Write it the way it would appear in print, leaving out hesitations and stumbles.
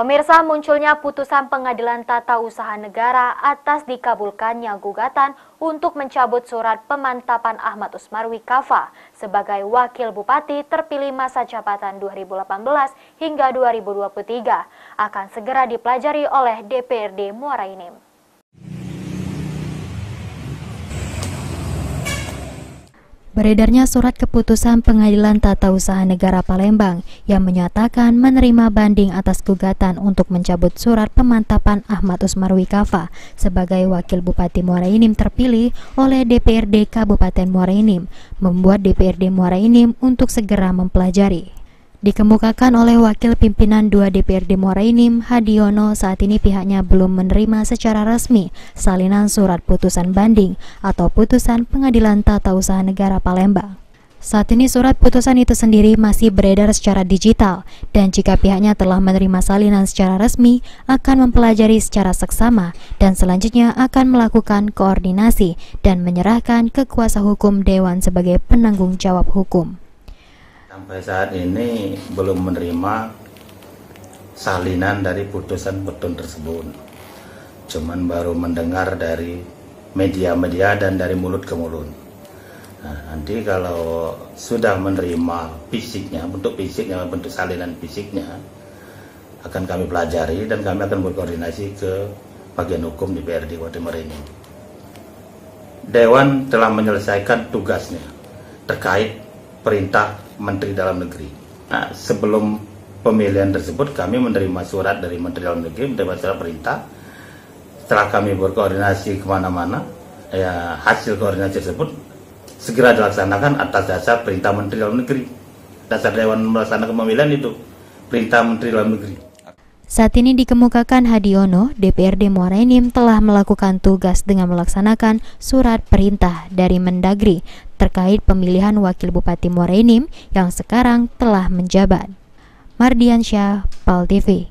Pemirsa, munculnya putusan Pengadilan Tata Usaha Negara atas dikabulkannya gugatan untuk mencabut surat pemantapan Ahmad Usmarwi Kaffa sebagai Wakil Bupati terpilih masa jabatan 2018 hingga 2023 akan segera dipelajari oleh DPRD Muara Enim. Beredarnya surat keputusan Pengadilan Tata Usaha Negara Palembang yang menyatakan menerima banding atas gugatan untuk mencabut surat pemantapan Ahmad Usmarwi Kaffa sebagai Wakil Bupati Muara Enim terpilih oleh DPRD Kabupaten Muara Enim, membuat DPRD Muara Enim untuk segera mempelajari. Dikemukakan oleh Wakil Pimpinan 2 DPRD Muara Enim, Hadiono, saat ini pihaknya belum menerima secara resmi salinan surat putusan banding atau putusan Pengadilan Tata Usaha Negara Palembang. Saat ini surat putusan itu sendiri masih beredar secara digital dan jika pihaknya telah menerima salinan secara resmi akan mempelajari secara seksama dan selanjutnya akan melakukan koordinasi dan menyerahkan ke kuasa hukum Dewan sebagai penanggung jawab hukum. Sampai saat ini belum menerima salinan dari putusan petun tersebut. Cuman baru mendengar dari media-media dan dari mulut ke mulut. Nah, nanti kalau sudah menerima fisiknya, bentuk salinan fisiknya, akan kami pelajari dan kami akan berkoordinasi ke bagian hukum DPRD Kabupaten Muara Enim. Dewan telah menyelesaikan tugasnya terkait perintah Menteri Dalam Negeri. Nah, sebelum pemilihan tersebut kami menerima surat dari Menteri Dalam Negeri, menerima surat perintah. Setelah kami berkoordinasi kemana-mana, ya, hasil koordinasi tersebut segera dilaksanakan atas dasar perintah Menteri Dalam Negeri. Dasar Dewan melaksanakan pemilihan itu perintah Menteri Dalam Negeri. Saat ini dikemukakan Hadiono, DPRD Muara Enim telah melakukan tugas dengan melaksanakan surat perintah dari Mendagri terkait pemilihan Wakil Bupati Muara Enim yang sekarang telah menjabat. Mardiansyah, PAL TV.